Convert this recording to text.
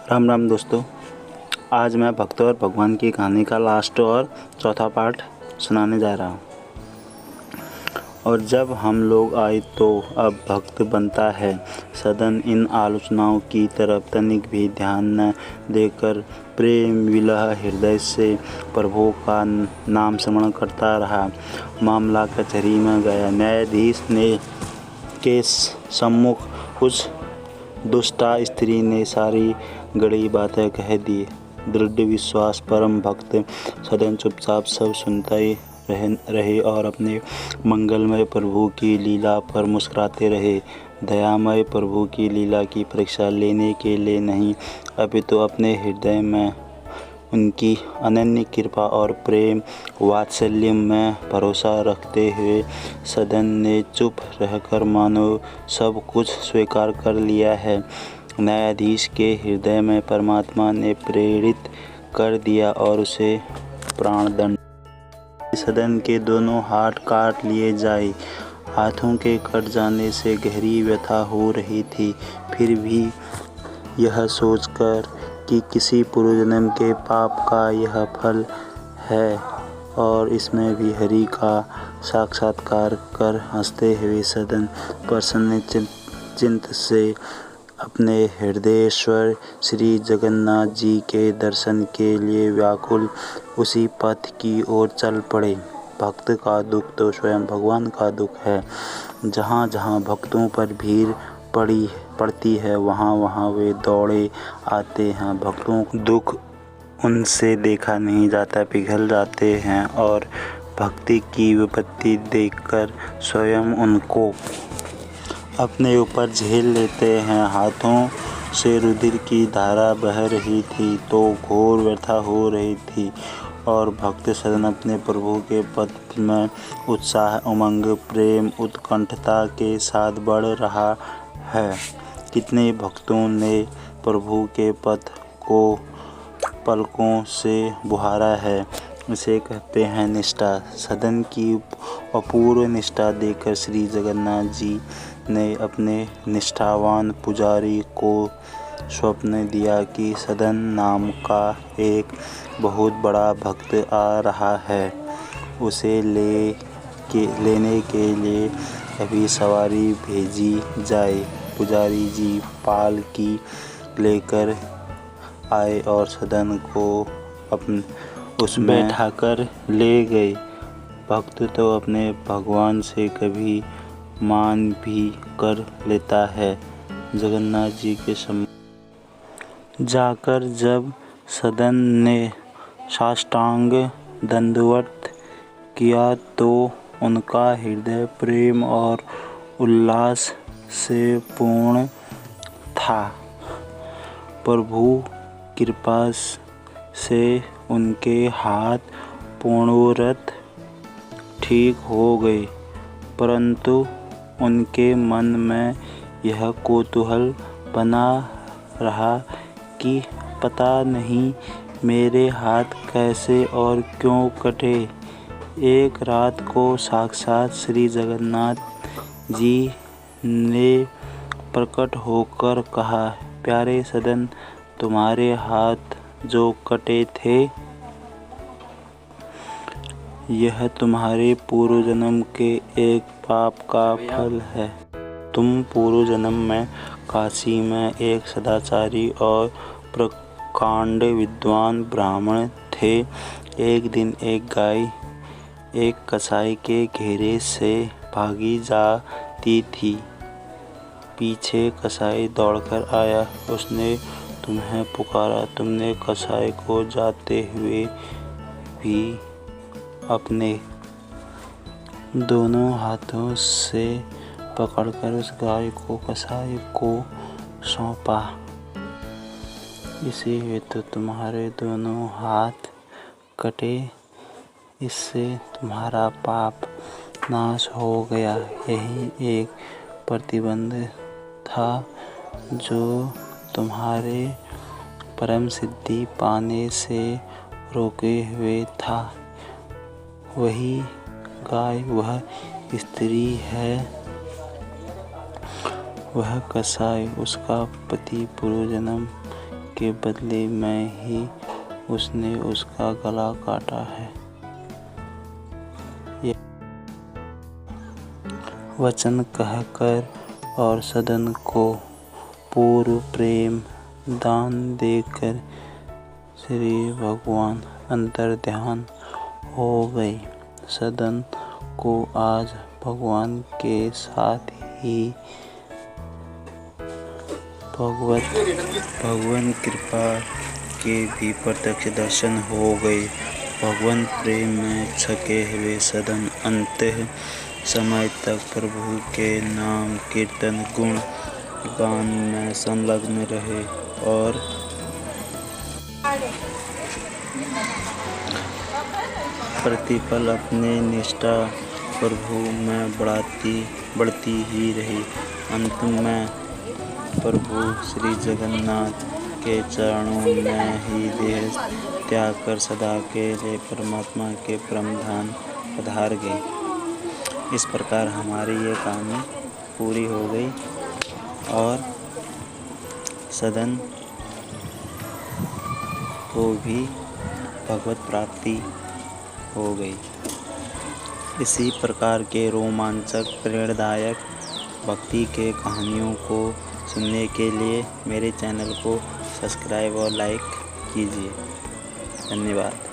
राम राम दोस्तों। आज मैं भक्त और भगवान की कहानी का लास्ट और चौथा पार्ट सुनाने जा रहा हूँ। और जब हम लोग आए तो अब भक्त बनता है। सदन इन आलोचनाओं की तरफ तनिक भी ध्यान न देकर प्रेम विलह हृदय से प्रभु का नाम स्मरण करता रहा। मामला कचहरी में गया। न्यायाधीश ने के सम्मुख उस दुष्टा स्त्री ने सारी गड़ी बातें कह दी। दृढ़ विश्वास परम भक्त सदन चुपचाप सब सुनता ही रहे और अपने मंगलमय प्रभु की लीला पर मुस्कुराते रहे। दयामय प्रभु की लीला की परीक्षा लेने के लिए नहीं, अपितु अपने हृदय में उनकी अनन्य कृपा और प्रेम वात्सल्य में भरोसा रखते हुए सदन ने चुप रहकर मानो सब कुछ स्वीकार कर लिया है। न्यायाधीश के हृदय में परमात्मा ने प्रेरित कर दिया और उसे प्राणदंड। सदन के दोनों हाथ काट लिए जाए। हाथों के कट जाने से गहरी व्यथा हो रही थी। फिर भी यह सोचकर कि किसी पूर्वजन्म के पाप का यह फल है और इसमें भी हरि का साक्षात्कार कर हंसते हुए सदन प्रसन्न चित्त से अपने हृदयेश्वर श्री जगन्नाथ जी के दर्शन के लिए व्याकुल उसी पथ की ओर चल पड़े। भक्त का दुख तो स्वयं भगवान का दुख है। जहाँ जहाँ भक्तों पर भीड़ पड़ती है वहाँ वहाँ वे दौड़े आते हैं। भक्तों का दुख उनसे देखा नहीं जाता, पिघल जाते हैं और भक्ति की विपत्ति देखकर स्वयं उनको अपने ऊपर झेल लेते हैं। हाथों से रुधिर की धारा बह रही थी तो घोर व्यथा हो रही थी और भक्त सदन अपने प्रभु के पद में उत्साह, उमंग, प्रेम, उत्कंठता के साथ बढ़ रहा है। कितने भक्तों ने प्रभु के पद को पलकों से बुहारा है। इसे कहते हैं निष्ठा। सदन की अपूर्व निष्ठा देखकर श्री जगन्नाथ जी ने अपने निष्ठावान पुजारी को स्वप्न दिया कि सदन नाम का एक बहुत बड़ा भक्त आ रहा है। उसे लेने के लिए अभी सवारी भेजी जाए। पुजारी जी पालकी लेकर आए और सदन को उसमें बैठाकर ले गए। भक्त तो अपने भगवान से कभी मान भी कर लेता है। जगन्नाथ जी के सम्मुख जाकर जब सदन ने साष्टांग दंडवत किया तो उनका हृदय प्रेम और उल्लास से पूर्ण था। प्रभु कृपा से उनके हाथ पूर्णतः ठीक हो गए, परंतु उनके मन में यह कौतूहल बना रहा कि पता नहीं मेरे हाथ कैसे और क्यों कटे। एक रात को साक्षात श्री जगन्नाथ जी ने प्रकट होकर कहा, प्यारे सदन, तुम्हारे हाथ जो कटे थे यह तुम्हारे पूर्व जन्म के एक पाप का फल है। तुम पूर्व जन्म में काशी में एक सदाचारी और प्रकांड विद्वान ब्राह्मण थे। एक दिन एक गाय एक कसाई के घेरे से भागी जाती थी। पीछे कसाई दौड़कर आया। उसने तुम्हें पुकारा। तुमने कसाई को जाते हुए भी अपने दोनों हाथों से पकड़कर उस गाय को कसाई को सौंपा। इसी हेतु तुम्हारे दोनों हाथ कटे। इससे तुम्हारा पाप नाश हो गया। यही एक प्रतिबंध था जो तुम्हारे परम सिद्धि पाने से रोके हुए था। वही गाय वह स्त्री है, वह कसाई उसका पति पूर्व जन्म के बदले में ही उसने उसका गला काटा है। वचन कहकर और सदन को पूर्ण प्रेम दान देकर श्री भगवान अंतर्ध्यान हो गए। सदन को आज भगवान के साथ ही भगवान कृपा के भी प्रत्यक्ष दर्शन हो गए। भगवान प्रेम में छके हुए सदन अंत समय तक प्रभु के नाम कीर्तन गुण गान में संलग्न रहे और प्रतिपल अपनी निष्ठा प्रभु में बढ़ती ही रही। अंत में प्रभु श्री जगन्नाथ के चरणों में ही देह त्याग कर सदा के लिए परमात्मा के परम धाम पधार गए। इस प्रकार हमारी ये कहानी पूरी हो गई और सदन को भी भगवत प्राप्ति हो गई। इसी प्रकार के रोमांचक प्रेरणादायक भक्ति के कहानियों को सुनने के लिए मेरे चैनल को सब्सक्राइब और लाइक कीजिए। धन्यवाद।